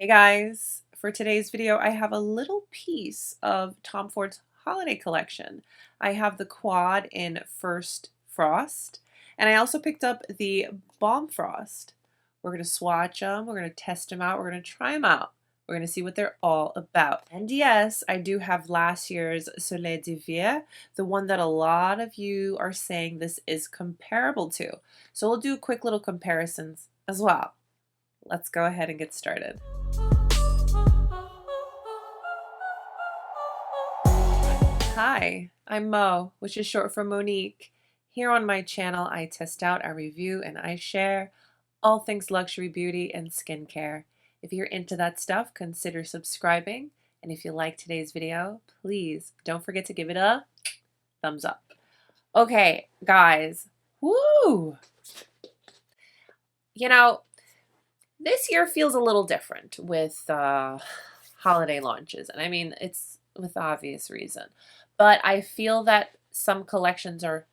Hey guys, for today's video I have a little piece of Tom Ford's holiday collection. I have the quad in First Frost, and I also picked up the Balm Frost. We're going to swatch them, we're going to test them out, we're going to try them out. We're going to see what they're all about. And yes, I do have last year's Soleil D'Hiver, the one that a lot of you are saying this is comparable to. So we'll do quick little comparisons as well. Let's go ahead and get started. Hi, I'm Mo, which is short for Monique. Here on my channel, I test out, I review, and I share all things luxury beauty and skincare. If you're into that stuff, consider subscribing. And if you like today's video, please don't forget to give it a thumbs up. Okay, guys, woo! You know, this year feels a little different with holiday launches. And I mean, it's with obvious reason. But I feel that some collections are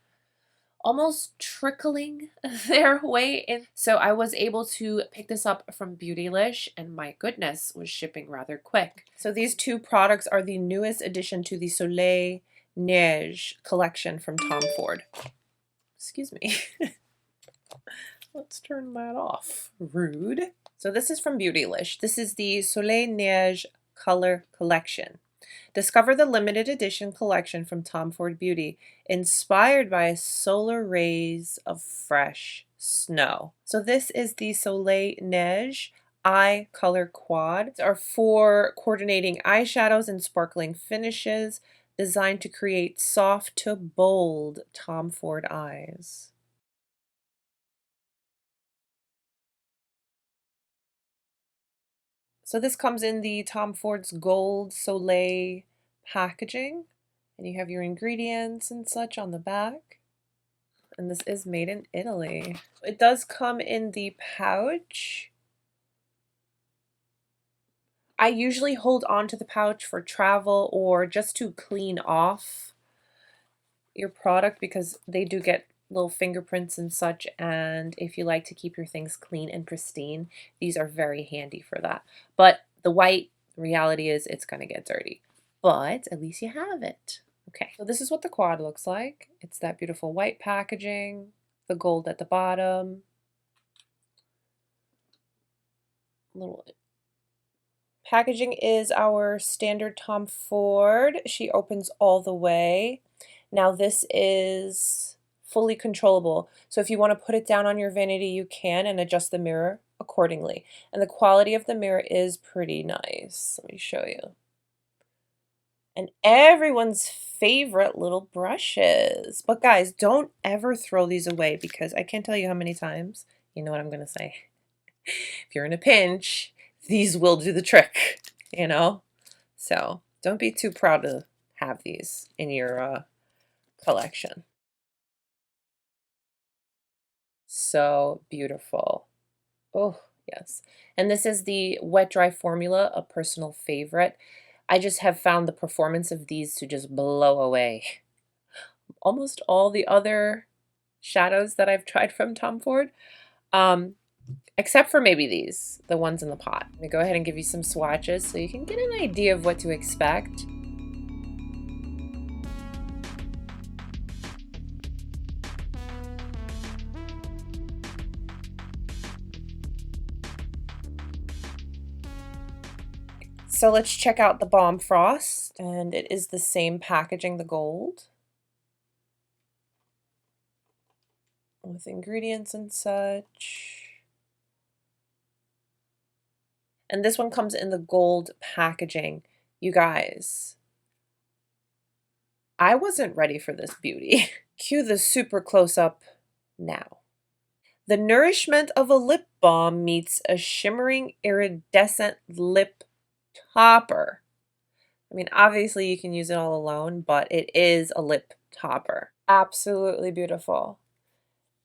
almost trickling their way in. So I was able to pick this up from Beautylish, and my goodness, was shipping rather quick. So these two products are the newest addition to the Soleil Neige collection from Tom Ford. Excuse me. Let's turn that off. Rude. So this is from Beautylish. This is the Soleil Neige Color Collection. Discover the limited edition collection from Tom Ford Beauty, inspired by solar rays of fresh snow. So this is the Soleil Neige Eye Color Quad. These are for coordinating eyeshadows and sparkling finishes, designed to create soft to bold Tom Ford eyes. So this comes in the Tom Ford's Gold Soleil packaging, and you have your ingredients and such on the back. And this is made in Italy. It does come in the pouch. I usually hold on to the pouch for travel or just to clean off your product because they do get little fingerprints and such, and if you like to keep your things clean and pristine, these are very handy for that. But the white reality is it's going to get dirty, but at least you have it. Okay, so this is what the quad looks like. It's that beautiful white packaging, the gold at the bottom, little packaging is our standard Tom Ford. She opens all the way. Now this is fully controllable. So if you want to put it down on your vanity, you can, and adjust the mirror accordingly. And the quality of the mirror is pretty nice. Let me show you. And everyone's favorite little brushes. But guys, don't ever throw these away because I can't tell you how many times, you know what I'm going to say. If you're in a pinch, these will do the trick, you know? So don't be too proud to have these in your collection. So beautiful. Oh, yes. And this is the wet dry formula, a personal favorite. I just have found the performance of these to just blow away almost all the other shadows that I've tried from Tom Ford, except for maybe these, the ones in the pot. I'm gonna go ahead and give you some swatches so you can get an idea of what to expect. So let's check out the Balm Frost, and it is the same packaging, the gold, with ingredients and such. And this one comes in the gold packaging. You guys, I wasn't ready for this beauty. Cue the super close-up now. The nourishment of a lip balm meets a shimmering iridescent lip topper. I mean, obviously you can use it all alone, but it is a lip topper. Absolutely beautiful.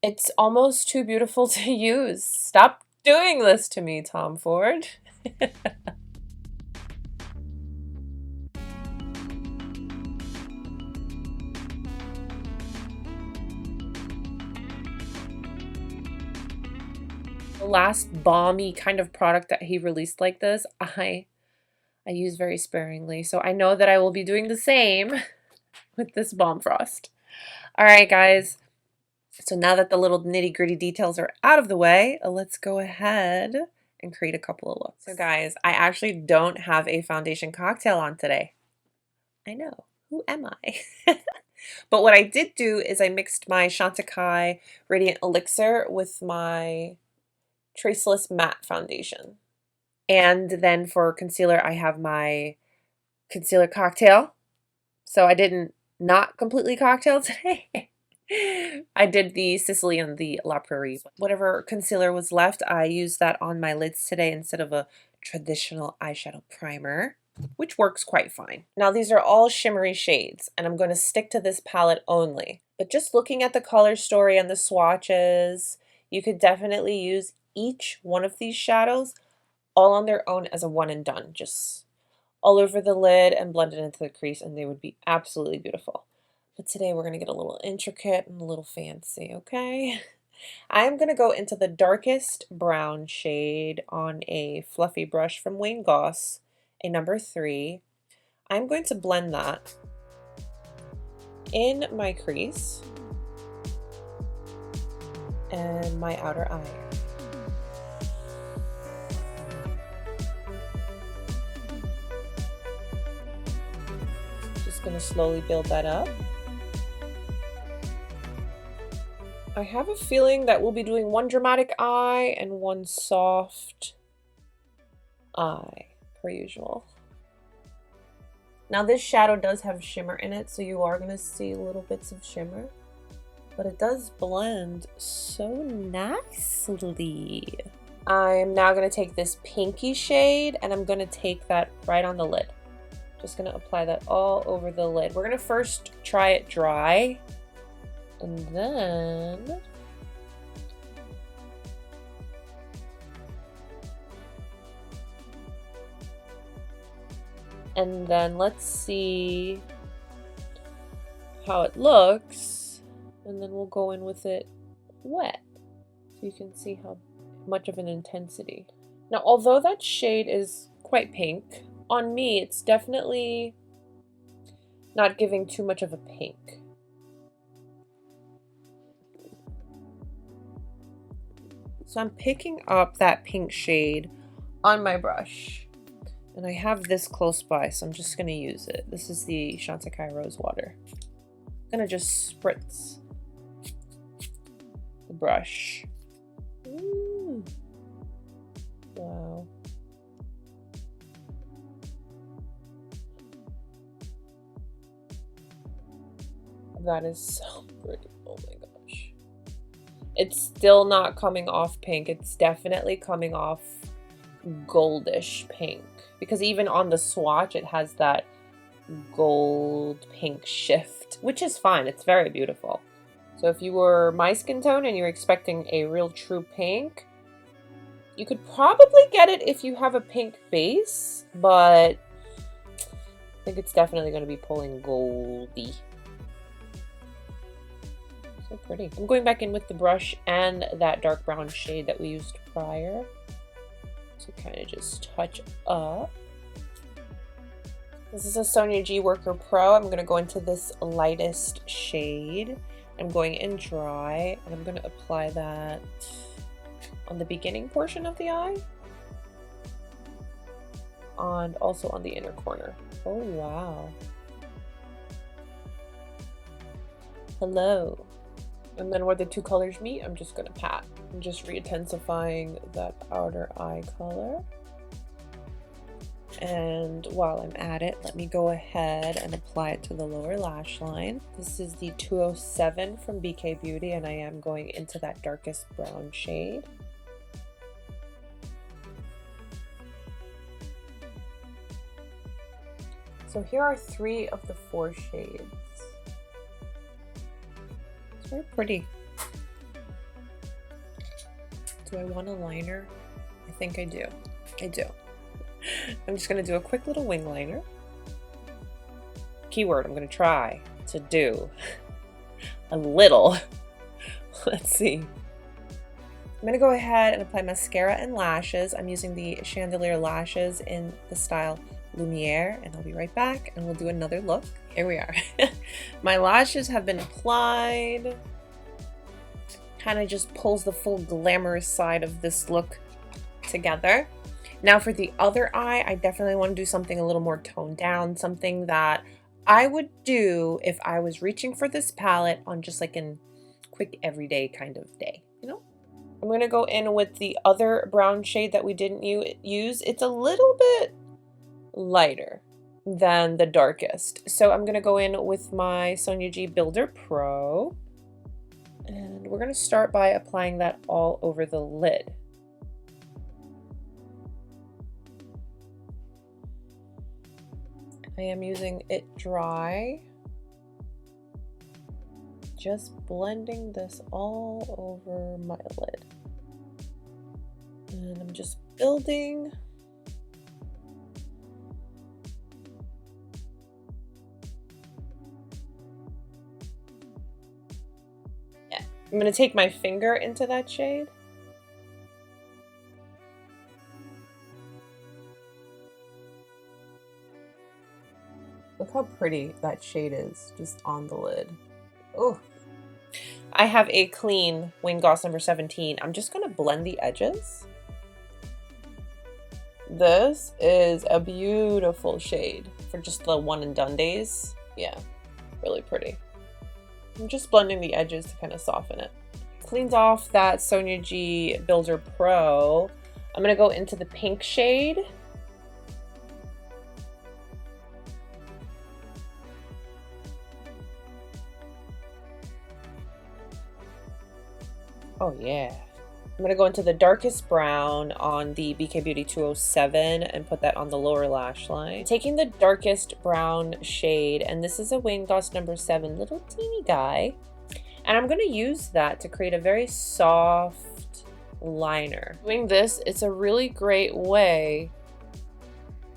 It's almost too beautiful to use. Stop doing this to me, Tom Ford. The last balmy kind of product that he released like this, I use very sparingly. So I know that I will be doing the same with this Balm Frost. All right, guys. So now that the little nitty-gritty details are out of the way, let's go ahead and create a couple of looks. So guys, I actually don't have a foundation cocktail on today. I know. Who am I? But what I did do is I mixed my Chantecaille Radiant Elixir with my Traceless Matte Foundation. And then for concealer, I have my concealer cocktail. So I didn't not completely cocktail today. I did the Sicily and the La Prairie. Whatever concealer was left, I used that on my lids today instead of a traditional eyeshadow primer, which works quite fine. Now these are all shimmery shades, and I'm going to stick to this palette only. But just looking at the color story and the swatches, you could definitely use each one of these shadows all on their own as a one and done. Just all over the lid and blend it into the crease, and they would be absolutely beautiful. But today we're going to get a little intricate and a little fancy, okay? I'm going to go into the darkest brown shade on a fluffy brush from Wayne Goss, a number 3. I'm going to blend that in my crease and my outer eye. Just going to slowly build that up. I have a feeling that we'll be doing one dramatic eye and one soft eye, per usual. Now this shadow does have shimmer in it, so you are going to see little bits of shimmer, but it does blend so nicely. I'm now going to take this pinky shade and I'm going to take that right on the lid. Just going to apply that all over the lid. We're going to first try it dry. And then let's see how it looks, and then we'll go in with it wet so you can see how much of an intensity. Now, although that shade is quite pink, on me it's definitely not giving too much of a pink. So I'm picking up that pink shade on my brush, and I have this close by, so I'm just going to use it. This is the Chantecaille Rose Water. I'm going to just spritz the brush. Ooh. Wow. That is so pretty. Oh my gosh. It's still not coming off pink. It's definitely coming off goldish pink, because even on the swatch it has that gold pink shift, which is fine. It's very beautiful. So if you were my skin tone and you're expecting a real true pink, you could probably get it if you have a pink base, but I think it's definitely going to be pulling goldy. So pretty. I'm going back in with the brush and that dark brown shade that we used prior to kind of just touch up. This is a Sonia G Worker Pro. I'm going to go into this lightest shade. I'm going in dry, and I'm going to apply that on the beginning portion of the eye, and also on the inner corner. Oh wow. Hello. And then where the two colors meet, I'm just going to pat. I'm just re-intensifying that outer eye color. And while I'm at it, let me go ahead and apply it to the lower lash line. This is the 207 from BK Beauty, and I am going into that darkest brown shade. So here are 3 of the 4 shades. It's very pretty. Do I want a liner? I think I do. I do. I'm just going to do a quick little wing liner. Keyword, I'm going to try to do a little. Let's see. I'm going to go ahead and apply mascara and lashes. I'm using the Chandelier lashes in the style Lumiere, and I'll be right back and we'll do another look. Here we are. My lashes have been applied. Kind of just pulls the full glamorous side of this look together. Now for the other eye, I definitely want to do something a little more toned down, something that I would do if I was reaching for this palette on just like a quick everyday kind of day, you know? I'm going to go in with the other brown shade that we didn't use. It's a little bit lighter than the darkest. So I'm going to go in with my Sonia G Builder Pro. And we're going to start by applying that all over the lid. I am using it dry. Just blending this all over my lid. And I'm just building. Yeah, I'm going to take my finger into that shade. Look how pretty that shade is just on the lid. Oh, I have a clean Wing Gloss number 17. I'm just going to blend the edges. This is a beautiful shade for just the one and done days. Yeah, really pretty. I'm just blending the edges to kind of soften it. Cleaned off that Sonia G Builder Pro. I'm going to go into the pink shade. Oh yeah. I'm gonna go into the darkest brown on the BK Beauty 207 and put that on the lower lash line. Taking the darkest brown shade, and this is a Wing Gloss number 7, little teeny guy. And I'm gonna use that to create a very soft liner. Doing this, it's a really great way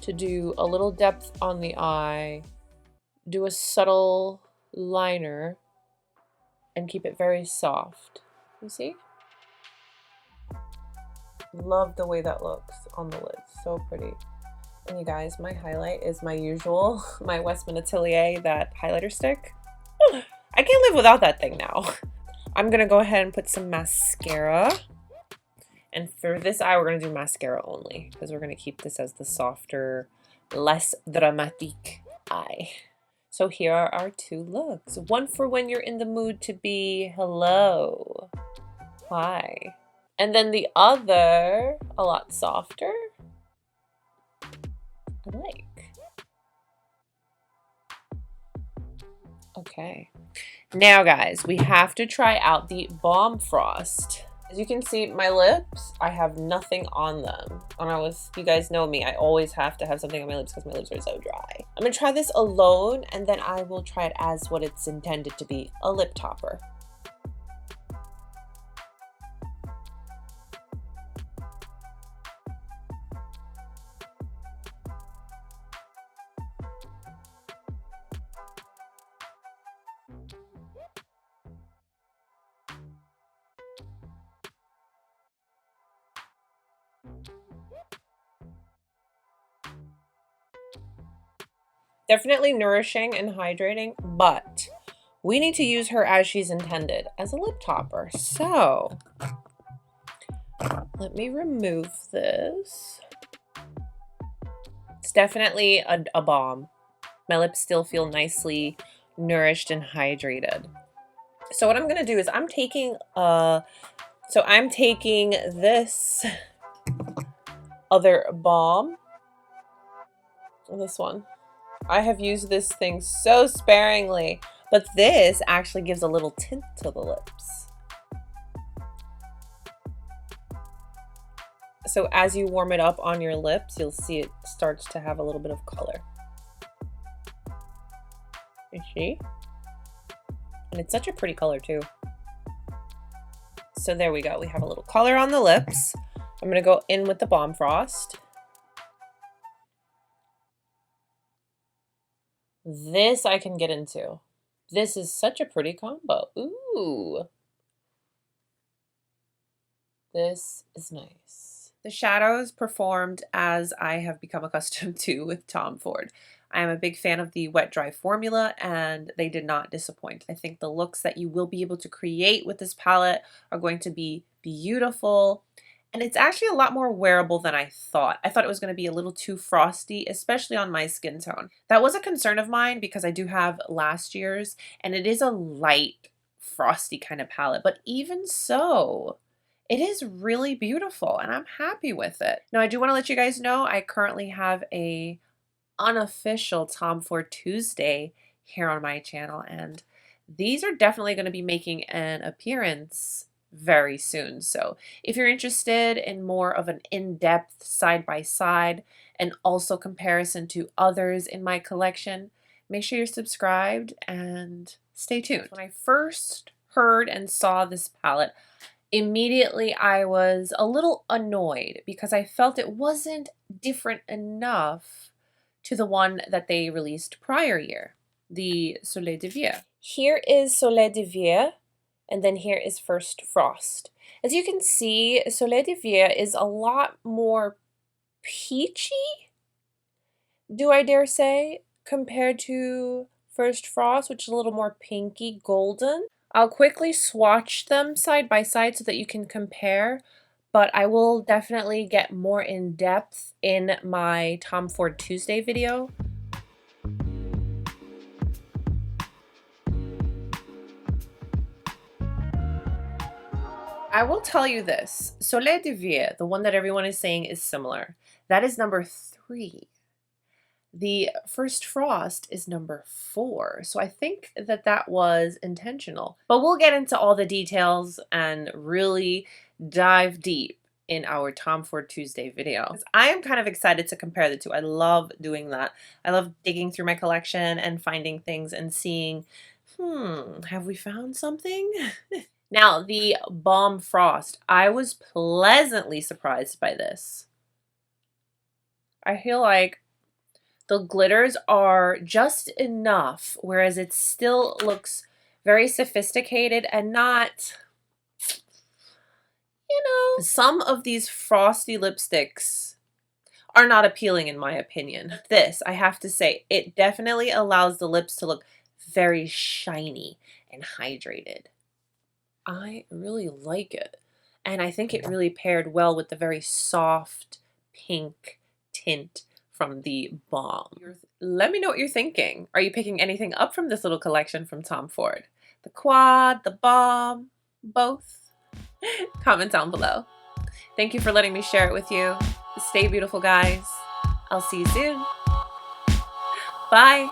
to do a little depth on the eye, do a subtle liner, and keep it very soft. You see? Love the way that looks on the lid. So pretty. And you guys, my highlight is my usual, my Westman Atelier, that highlighter stick. I can't live without that thing now. I'm going to go ahead and put some mascara. And for this eye, we're going to do mascara only, because we're going to keep this as the softer, less dramatic eye. So here are our two looks. One for when you're in the mood to be hello, hi. And then the other, a lot softer, I like. Okay. Now guys, we have to try out the Balm Frost. As you can see, my lips, I have nothing on them. And you guys know me, I always have to have something on my lips because my lips are so dry. I'm gonna try this alone, and then I will try it as what it's intended to be, a lip topper. Definitely nourishing and hydrating, but we need to use her as she's intended, as a lip topper. So let me remove this. It's definitely a balm. My lips still feel nicely nourished and hydrated. So what I'm gonna do is I'm taking this other balm, this one. I have used this thing so sparingly, but this actually gives a little tint to the lips. So as you warm it up on your lips, you'll see it starts to have a little bit of color. You see? And it's such a pretty color too. So there we go. We have a little color on the lips. I'm going to go in with the Balm Frost. This I can get into. This is such a pretty combo. Ooh. This is nice. The shadows performed as I have become accustomed to with Tom Ford. I am a big fan of the wet dry formula and they did not disappoint. I think the looks that you will be able to create with this palette are going to be beautiful. And it's actually a lot more wearable than I thought. I thought it was going to be a little too frosty, especially on my skin tone. That was a concern of mine because I do have last year's and it is a light frosty kind of palette. But even so, it is really beautiful and I'm happy with it. Now I do want to let you guys know I currently have a unofficial Tom Ford Tuesday here on my channel and these are definitely going to be making an appearance very soon. So if you're interested in more of an in-depth side-by-side and also comparison to others in my collection, make sure you're subscribed and stay tuned. When I first heard and saw this palette, immediately I was a little annoyed because I felt it wasn't different enough to the one that they released prior year, the Soleil D'Hiver. Here is Soleil D'Hiver, and then here is First Frost. As you can see, Soleil D'Hiver is a lot more peachy, do I dare say, compared to First Frost, which is a little more pinky golden. I'll quickly swatch them side by side so that you can compare, but I will definitely get more in depth in my Tom Ford Tuesday video. I will tell you this, Soleil D'Hiver, the one that everyone is saying is similar, that is number 3. The First Frost is number 4, so I think that that was intentional. But we'll get into all the details and really dive deep in our Tom Ford Tuesday video. I am kind of excited to compare the two. I love doing that. I love digging through my collection and finding things and seeing, have we found something? Now, the Balm Frost, I was pleasantly surprised by this. I feel like the glitters are just enough, whereas it still looks very sophisticated and not, you know, some of these frosty lipsticks are not appealing in my opinion. This, I have to say, it definitely allows the lips to look very shiny and hydrated. I really like it. And I think it really paired well with the very soft pink tint from the Balm. Let me know what you're thinking. Are you picking anything up from this little collection from Tom Ford? The quad, the Balm, both? Comment down below. Thank you for letting me share it with you. Stay beautiful, guys. I'll see you soon. Bye.